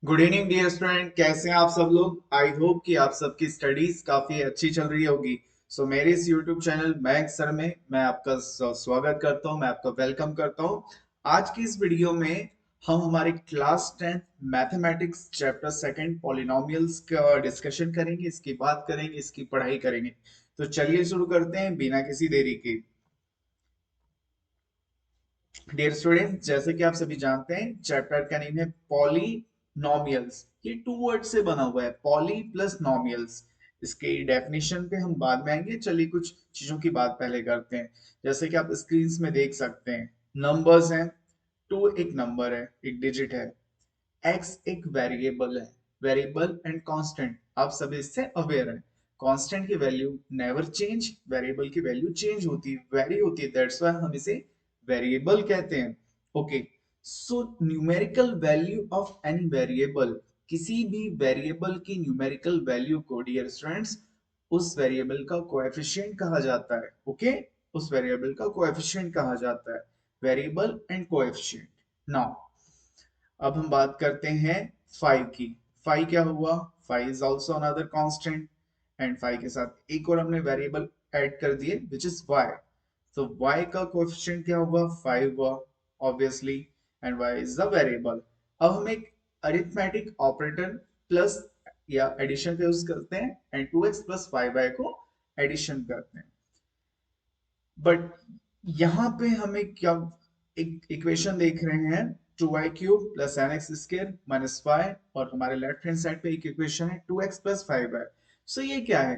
Good evening dear student, कैसे हैं आप सब लोग। आई होप कि आप सबकी स्टडीज काफी अच्छी चल रही होगी। मेरे इस यूट्यूब चैनल मैथ्स सर में मैं आपका स्वागत करता हूं, मैं आपका वेलकम करता हूं। आज की इस वीडियो में हम हमारे class 10 mathematics chapter second polynomials का डिस्कशन करेंगे, इसकी बात करेंगे, इसकी पढ़ाई करेंगे। तो चलिए शुरू करते हैं बिना किसी देरी के। डियर स्टूडेंट्स, जैसे कि आप सभी जानते हैं चैप्टर का नेम है पॉलीनोमियल्स। ये टू वर्ड से बना हुआ है, पॉली प्लस नोमियल्स। इसके डेफिनेशन पे हम बाद में आएंगे, चलिए कुछ चीजों की बात पहले करते हैं। जैसे कि आप स्क्रीन में देख सकते हैं, नंबर्स हैं। टू एक नंबर है, एक डिजिट है। एक्स एक वेरिएबल है, वेरिएबल एंड कांस्टेंट, आप सभी इससे अवेयर हैं। कांस्टेंट की वैल्यू नेवर चेंज, वेरिएबल की वैल्यू चेंज होती है, वेरी होती है, दैट्स व्हाई हम इसे वेरिएबल कहते हैं। Okay, so numerical value of any variable, किसी भी वेरिएबल की न्यूमेरिकल वैल्यू को डियर स्टूडेंट्स उस वेरिएबल का कोएफिशिएंट कहा जाता है। ओके, उस वेरिएबल का कोएफिशिएंट कहा जाता है, वेरिएबल एंड कोएफिशिएंट। नाउ अब हम बात करते हैं 5 की। 5 क्या हुआ, 5 is also another constant, and 5 के साथ एक और हमने वेरिएबल ऐड कर दिए विच इज y। तो y का कोएफिशिएंट क्या हुआ, 5 हुआ obviously, and y is the variable. अब हम एक अरिथमेटिक ऑपरेटर प्लस या एडिशन का यूज करते हैं एंड 2x प्लस 5y को एडिशन करते हैं। बट यहां पे हमें क्या एक इक्वेशन देख रहे हैं, 2y³ plus nx square minus y, और हमारे लेफ्ट हैंड साइड पे एक इक्वेशन है 2x प्लस 5y। सो ये क्या है,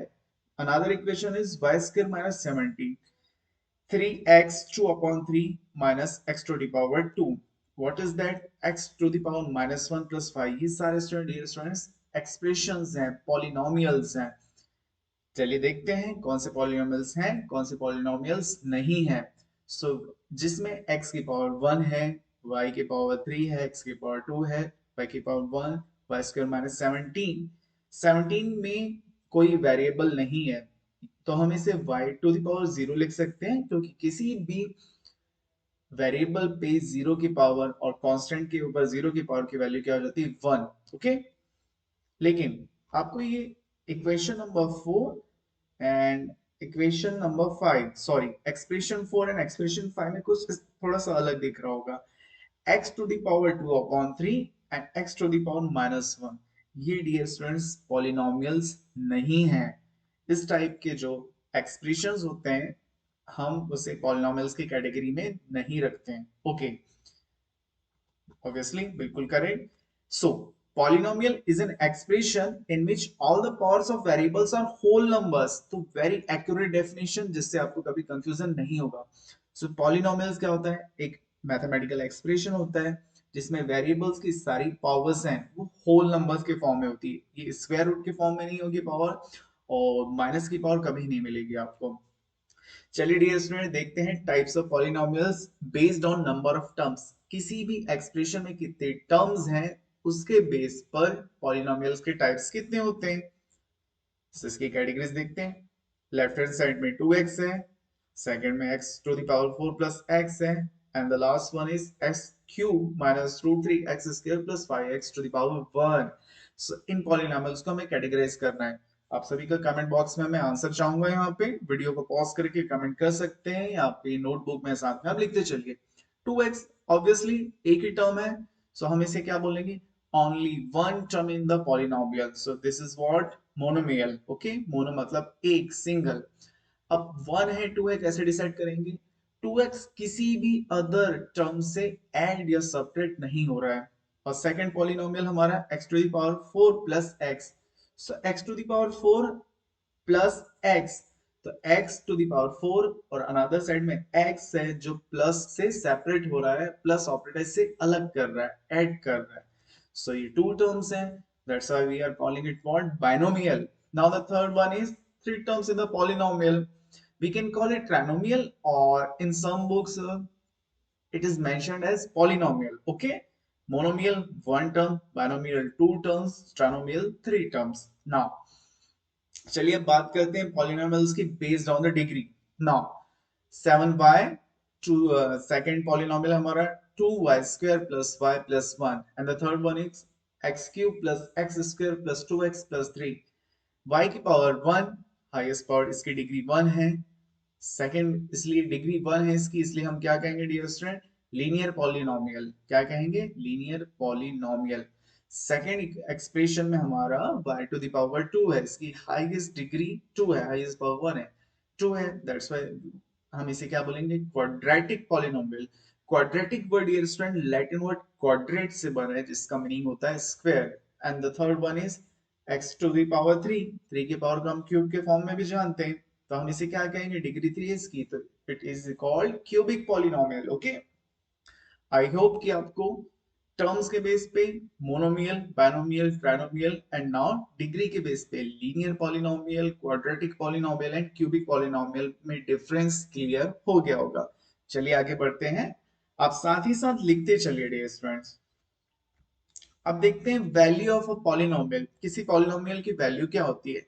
another equation is y square minus 17, 3x 2 upon 3 minus x to the power 2। what is that, x to the power minus 1 plus 5, ये सारे स्टूडेंट्स एक्सप्रेशंस हैं, polynomials हैं। चलिए देखते हैं कौन से पॉलिनोमियल्स हैं, कौन से पॉलिनोमियल्स नहीं है। जिसमें x की पावर 1 है, y की पावर 3 है, x की पावर 2 है, y की पावर 1, y स्क्वायर माइनस 17। 17 में कोई वेरिएबल नहीं है, तो हम इसे y टू द पावर 0 लिख सकते हैं, क्योंकि किसी भी वेरिएबल पे 0 की पावर और कांस्टेंट के ऊपर 0 की पावर की वैल्यू क्या हो जाती है, 1। ओके, लेकिन आपको ये equation number 4 and equation number 5, sorry expression 4 and expression 5 में कुछ थोड़ा सा अलग दिख रहा होगा। x to the power 2 upon 3 and x to the power minus 1, ये डियर स्टूडेंट्स पॉलिनोमियल्स नहीं है। इस टाइप के जो एक्सप्रेशंस होते हैं हम उसे पॉलिनोमियल्स की कैटेगरी में नहीं रखते हैं। ओके, obviously बिल्कुल correct. so polynomial is an expression in which all the powers of variables are whole numbers। तो very accurate definition जिससे आपको कभी confusion नहीं होगा। so polynomials क्या होता है, एक mathematical expression होता है जिसमें variables की सारी powers हैं वो whole numbers के फॉर्म में होती है। ये स्क्वायर रूट के फॉर्म में नहीं होगी पावर, और माइनस की पावर कभी नहीं मिलेगी आपको। चलिए डियर स्टूडेंट, देखते हैं types of polynomials based on number of terms. किसी भी एक्सप्रेशन में कितने टर्म्स हैं उसके बेस पर पॉलिनोमियल्स के टाइप्स कितने होते हैं। तो इसकी कैटेगरीज देखते हैं। लेफ्ट हैंड साइड में 2x है, सेकंड में x to the power 4 plus x है, and the last one is x cube minus root 3 x square plus 5x to the power 1। So in polynomials को हमें categorise करना है। आप सभी का कमेंट बॉक्स में मैं आंसर चाहूंगा, यहाँ पे वीडियो को पॉज करके कमेंट कर सकते हैं या आपकी नोटबुक में साथ में आप लिखते चलिए। 2x ऑब्वियसली एक ही टर्म है, सो हम इसे क्या बोलेंगे, only one term in the polynomial, so this is what monomial। okay, mono मतलब एक, सिंगल। अब 1 है 2 है, कैसे डिसाइड करेंगे, 2x किसी भी अदर टर्म से ऐड या सब्ट्रैक्ट नहीं हो रहा है, और सेकंड पॉलिनोमियल हमारा x to the power 4 plus x। So x to the power 4 plus x, तो x टू द पावर 4 और अनदर साइड में x है जो प्लस से सेपरेट हो रहा है, प्लस ऑपरेटर से अलग कर रहा है, ऐड कर रहा है। So ये two terms हैं, that's why we are calling it what, binomial। Now the third one is three terms in the polynomial, we can call it trinomial, or in some books it is mentioned as polynomial। okay, monomial one term, binomial two terms, trinomial three terms। now चलिए अब बात करते हैं polynomials की based on the degree. Now 7y two, second polynomial हमारा 2y square plus y plus 1, and the third one is x cube plus x square plus 2x plus 3, y की power 1, highest power इसकी degree 1 है, second इसलिए degree 1 है इसकी, इसलिए हम क्या कहेंगे डियर स्टूडेंट, लीनियर पॉलिनोमियल। क्या कहेंगे, लीनियर पॉलिनोमियल। सेकंड एक्सप्रेशन में हमारा y टू द पावर 2 है, इसकी हाईएस्ट डिग्री 2 है, हाईएस्ट पावर 1 है, 2 है, दैट्स व्हाई हम इसे क्या बोलेंगे, quadratic polynomial. Quadratic word dear student Latin word quadrate से बना है, जिसका मीनिंग होता है square. And the third one is x to the power 3, 3 की पावर को हम क्यूब के फॉर्म में भी जानते हैं, तो हम इसे क्या कहेंगे, डिग्री 3 है इसकी, तो it is called cubic polynomial. Okay, I hope कि आपको टर्म्स के बेस पे monomial, binomial, trinomial and now degree के बेस पे linear polynomial, quadratic polynomial and cubic polynomial में डिफरेंस क्लियर हो गया होगा। चलिए आगे बढ़ते हैं, आप साथ ही साथ लिखते चलिए डियर स्टूडेंट्स। अब देखते हैं वैल्यू ऑफ अ पॉलिनोमियल, किसी पॉलिनोमियल की वैल्यू क्या होती है।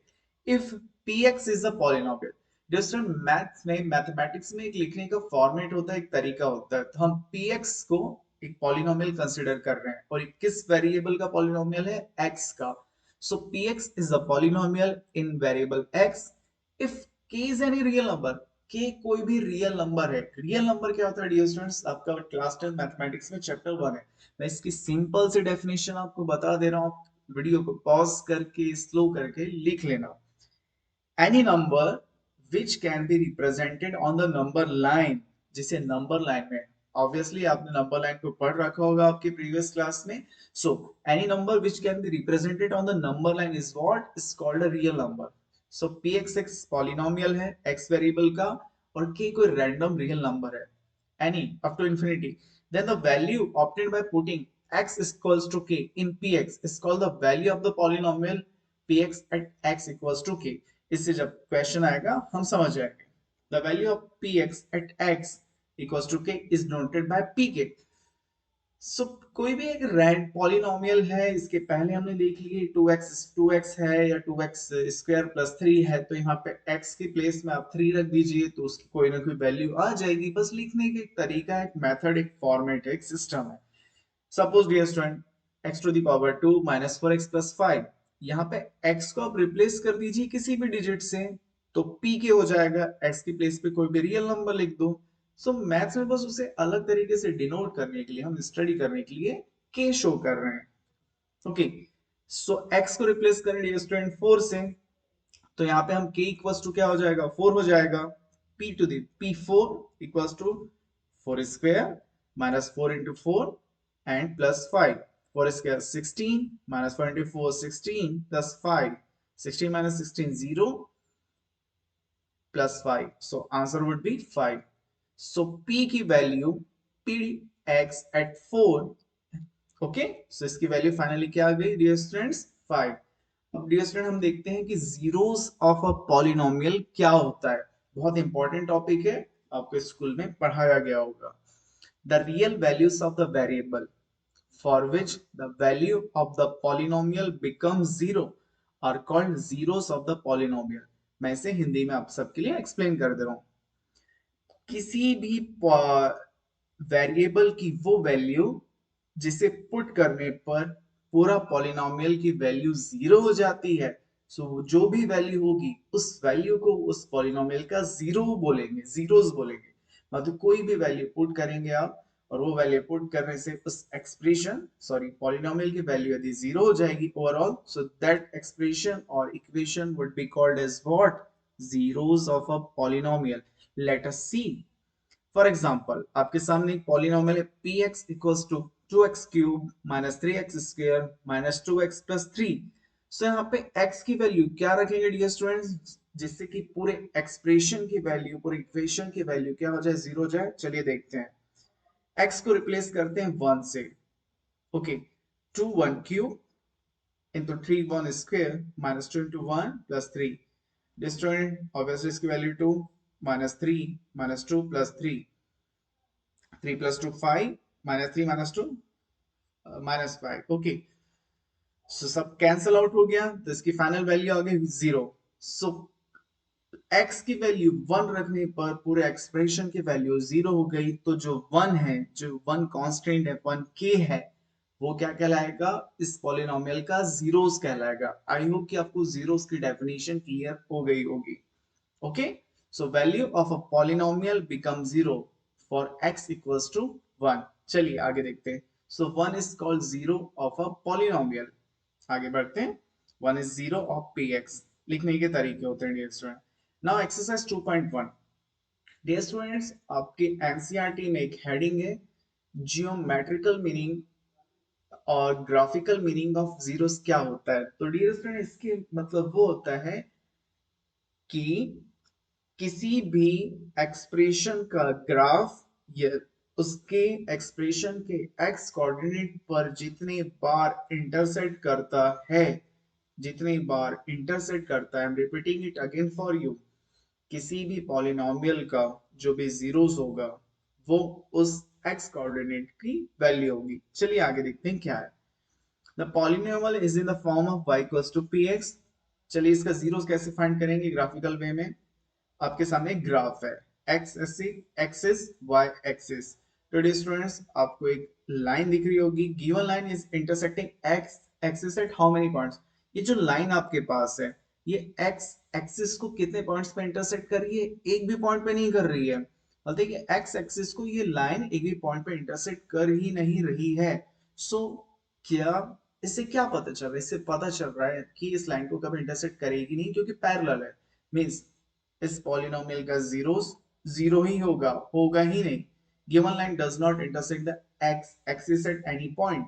If px is a polynomial, जैसे मैथ्स में, मैथमेटिक्स में एक लिखने का फॉर्मेट होता है, एक तरीका होता है, तो हम px को एक पॉलिनोमियल कंसीडर कर रहे हैं और किस वेरिएबल का पॉलिनोमियल है, x का। सो px is a polynomial in variable x if k is any real number, k कोई भी रियल नंबर है। रियल नंबर क्या होता है डियर स्टूडेंट्स, आपका क्लास 10 मैथमेटिक्स में चैप्टर 1 है, मैं इसकी सिंपल सी डेफिनेशन आपको बता दे रहा हूं, वीडियो को पॉज करके स्लो करके लिख लेना। Any number which can be represented on the number line, जिसे नंबर लाइन में, ऑब्वियसली आपने नंबर लाइन को पढ़ रखा होगा आपके प्रीवियस क्लास में। So any number which can be represented on the number line is what, is called a real number. So px polynomial है x वेरिएबल का, और k कोई रैंडम रियल नंबर है, any up to infinity, then the value obtained by putting x is equals to k in px is called the value of the polynomial px at x equals to k। इससे जब question आएगा हम समझ जाएंगे। the value of px at x equals to k is denoted by pk। सो कोई भी एक Rand polynomial है, इसके पहले हमने देख ली 2x है या 2x स्क्वायर प्लस 3 है, तो यहाँ पे x की प्लेस में आप 3 रख दीजिए तो उसकी कोई ना कोई वैल्यू आ जाएगी। बस लिखने का एक तरीका है, एक मेथड, एक फॉर्मेट है, एक सिस्टम है। Suppose dear student x to the power 2 minus 4x plus 5, यहाँ पे x को आप रिप्लेस कर दीजिए किसी भी डिजिट से, तो p के हो जाएगा, x की प्लेस पे कोई भी रियल नंबर लिख दो। सो मैथ्स में बस उसे अलग तरीके से डिनोट करने के लिए, हम स्टडी करने के लिए k शो कर रहे हैं। ओके, सो x को रिप्लेस करें डियर स्टूडेंट 4 से, तो यहाँ पे हम k इक्वल्स टू क्या हो जाएगा, 4 हो जाएगा, p to the p4 equals to 4 square minus 4 into 4 and plus 5, 4 square 16 minus 4 into 4 16 plus 5, 16 minus 16 0 plus 5, so answer would be 5। So p की value px at 4, okay, so इसकी value finally क्या आ गई dear students, 5। अब dear student हम देखते हैं कि zeros of a polynomial क्या होता है, बहुत इंपॉर्टेंट टॉपिक है, आपको स्कूल में पढ़ाया गया होगा। The real values of the variable for which the value of the polynomial becomes zero are called zeros of the polynomial. मैं इसे हिंदी में आप सबके लिए एक्सप्लेन कर दे रहा हूं। किसी भी वेरिएबल की वो वैल्यू जिसे पुट करने पर पूरा पॉलिनोमियल की वैल्यू जीरो हो जाती है, सो जो भी वैल्यू होगी उस वैल्यू को उस पॉलिनोमियल का जीरो बोलेंगे, जीरोस बोलेंगे। मतलब कोई भी वैल्यू पुट करेंगे आप, और वो वैल्यू पुट करने से उस एक्सप्रेशन, सॉरी पॉलिनोमियल की वैल्यू यदि जीरो हो जाएगी ओवरऑल, सो दैट एक्सप्रेशन और equation would be called as what, zeros of a polynomial. Let us see, for example आपके सामने एक पॉलिनोमियल है px equals to 2x cube minus 3x square minus 2x plus 3। So यहाँ पे x की value क्या रखेंगे डियर स्टूडेंट्स, जिससे कि पूरे एक्सप्रेशन की वैल्यू, पूरे इक्वेशन की वैल्यू क्या हो जाए, जीरो हो जाए। चलिए देखते हैं, x को रिप्लेस करते हैं 1 से, okay, 2 1 cube into 3 1 square minus 2 into 1 plus 3। Dear student obviously इसकी value 2 minus 3 minus 2 plus 3, 3 plus 2 5 minus 3 minus 2 minus 5, okay, सो सब कैंसल आउट हो गया, तो इसकी फाइनल वैल्यू आ गई 0। सो x की वैल्यू 1 रखने पर पूरे एक्सप्रेशन की वैल्यू 0 हो गई, तो जो 1 है, जो 1 कांस्टेंट है, 1 k है, वो क्या कहलाएगा, इस पॉलिनोमियल का जीरोस कहलाएगा। आई होप कि आपको जीरोस की डेफिनेशन क्लियर हो गई होगी। Okay, so value of a polynomial become zero for x equals to 1। चलिए आगे देखते हैं। So 1 is called zero of a polynomial. आगे बढ़ते हैं। 1 इज जीरो ऑफ px। लिखने के तरीके होते हैं dear student. Now exercise 2.1। Dear students, आपके एनसीईआरटी में एक हेडिंग है, जियोमेट्रिकल मीनिंग और ग्राफिकल मीनिंग ऑफ जीरोस क्या होता है। तो डियर स्टूडेंट, इसके मतलब वो होता है कि किसी भी एक्सप्रेशन का ग्राफ या उसके एक्सप्रेशन के एक्स कोऑर्डिनेट पर जितने बार इंटरसेक्ट करता है, जितनी बार इंटरसेक्ट करता है, I am repeating it again for you, किसी भी पॉलिनोमियल का जो भी जीरोस होगा वो उस एक्स कोऑर्डिनेट की वैल्यू होगी। चलिए आगे देखते हैं क्या है। The polynomial is in the form of y equals to px। चलिए इसका जीरोस कैसे फाइंड करेंगे ग्राफिकल वे में। आपके सामने एक ग्राफ है, x एक्सिस y एक्सिस। तो डियर स्टूडेंट्स, आपको एक लाइन दिख रही होगी, given line is intersecting x axis at how many points. ये जो लाइन आपके पास है, ये x एक्सिस को कितने पॉइंट्स पे इंटरसेक्ट कर रही है, एक भी पॉइंट पे नहीं कर रही है। और देखिए x एक्सिस को ये लाइन एक भी पॉइंट पे इंटरसेक्ट कर ही नहीं रही है। सो क्या इससे क्या पता चल रहा है, इससे पता चल रहा है कि इस लाइन को कभी इंटरसेक्ट करेगी नहीं, क्योंकि पैरेलल है। मींस इस पॉलिनोमियल का जीरोस जीरो ही होगा, होगा ही नहीं। Given line does not intersect the x axis at any point.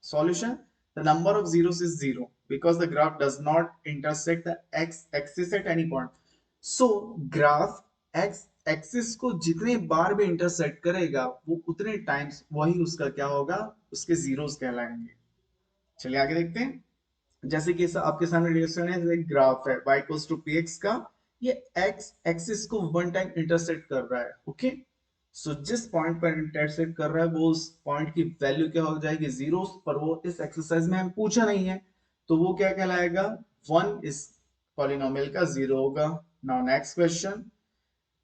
Solution, the number of zeros is zero because the graph does not intersect the x axis at any point. So graph x axis को जितने बार भी intersect करेगा वो उतने times वही उसका क्या होगा, उसके जीरोस कहलाएंगे। चलिए आगे देखते हैं। जैसे कि आपके सामने रिलेशन है, एक ग्राफ है y इक्वल्स टू px का, ये x एक्सिस को वन टाइम इंटरसेक्ट कर रहा है। ओके, सो जिस पॉइंट पर इंटरसेक्ट कर रहा है वो उस पॉइंट की वैल्यू क्या हो जाएगी, जीरो। पर वो इस एक्सरसाइज में हमें पूछा नहीं है, तो वो क्या कहलाएगा, वन इस पॉलिनोमियल का जीरो होगा। Now next question,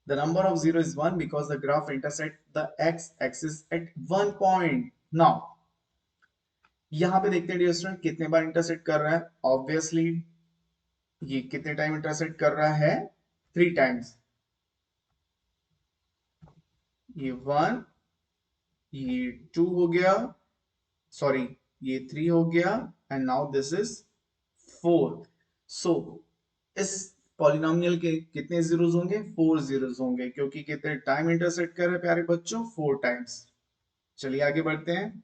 the number of zero is one because the graph intersect the x axis at one point. Now यहां पे देखते हैं डियर स्टूडेंट कितने बार इंटरसेक्ट कर रहा है। ऑब्वियसली ये कितने टाइम इंटरसेक्ट कर रहा है, थ्री टाइम्स। ये वन, ये टू हो गया, सॉरी ये थ्री हो गया, and now this is four. So इस पॉलिनोमियल के कितने जीरोस होंगे, फोर जीरोस होंगे, क्योंकि कितने टाइम इंटरसेक्ट कर रहे हैं प्यारे बच्चों, फोर टाइम्स। चलिए आगे बढ़ते हैं।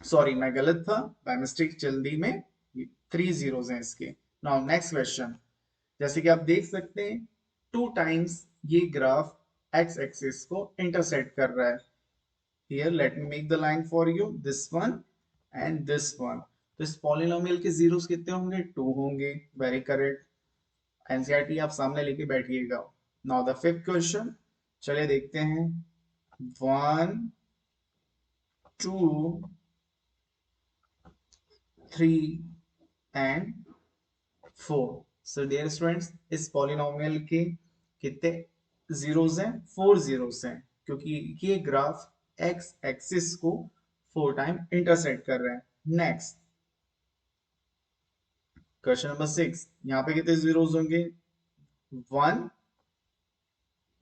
सॉरी मैं गलत था, बाय मिस्टेक जल्दी में, थ्री जीरोस हैं इसके। नाउ नेक्स्ट क्वेश्चन, जैसे कि आप देख सकते हैं टू टाइम्स ये ग्राफ एक्स एक्सिस को इंटरसेक्ट कर रहा है। Here let me make the line for you, this one and this one. तो इस पॉलिनोमियल के जीरोस कितने होंगे, टू होंगे। वेरी करेक्ट, एनसीईआरटी आप सामने लेके बैठिएगा। नाउ द फिफ्थ क्वेश्चन, चलिए देखते हैं। One, two, three and four. So dear students, इस पॉलिनोमियल के कितने जीरोस हैं, फोर जीरोस हैं, क्योंकि ये ग्राफ एक्स एक्सिस को फोर टाइम इंटरसेक्ट कर रहे हैं। नेक्स्ट क्वेश्चन नंबर सिक्स, यहाँ पे कितने जीरोस होंगे, one,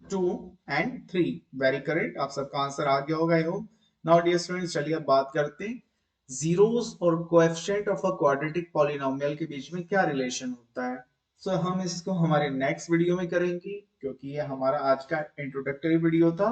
two and three. Very correct, आप सबका आंसर आ गया होगा I hope. Now dear students, चलिए अब बात करते हैं जीरोस और coefficient of a quadratic polynomial के बीच में क्या रिलेशन होता है। सो हम इसको हमारे नेक्स्ट वीडियो में करेंगे, क्योंकि ये हमारा आज का इंट्रोडक्टरी वीडियो था।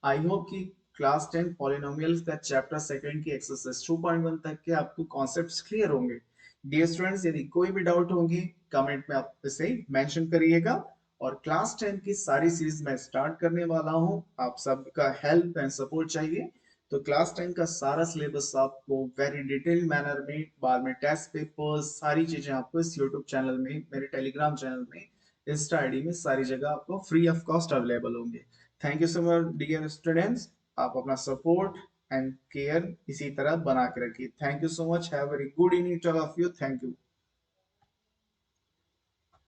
आई होप कि क्लास 10 पॉलिनोमियल्स का चैप्टर सेकंड की एक्सरसाइज 2.1 तक के आपको कॉन्सेप्ट्स क्लियर होंगे। डियर स्टूडेंट्स, यदि कोई भी डाउट होंगे कमेंट में आप इसे मेंशन करिएगा। और क्लास 10 की सारी सीरीज मैं स्टार्ट करने वाला हूं, आप सबका हेल्प एंड सपोर्ट चाहिए। तो क्लास 10 का सारा सिलेबस आपको वेरी डिटेल मैनर में, बाद में टेस्ट पेपर्स, सारी चीजें आपको इस यूट्यूब चैनल में, मेरे टेलीग्राम चैनल में, इंस्टा आईडी में, सारी जगह आपको फ्री ऑफ कॉस्ट अवेलेबल होंगे। Thank you so much dear students, आप अपना सपोर्ट एंड केयर इसी तरह बना के रखिए। Thank you so much, have very good evening to all of you, thank you.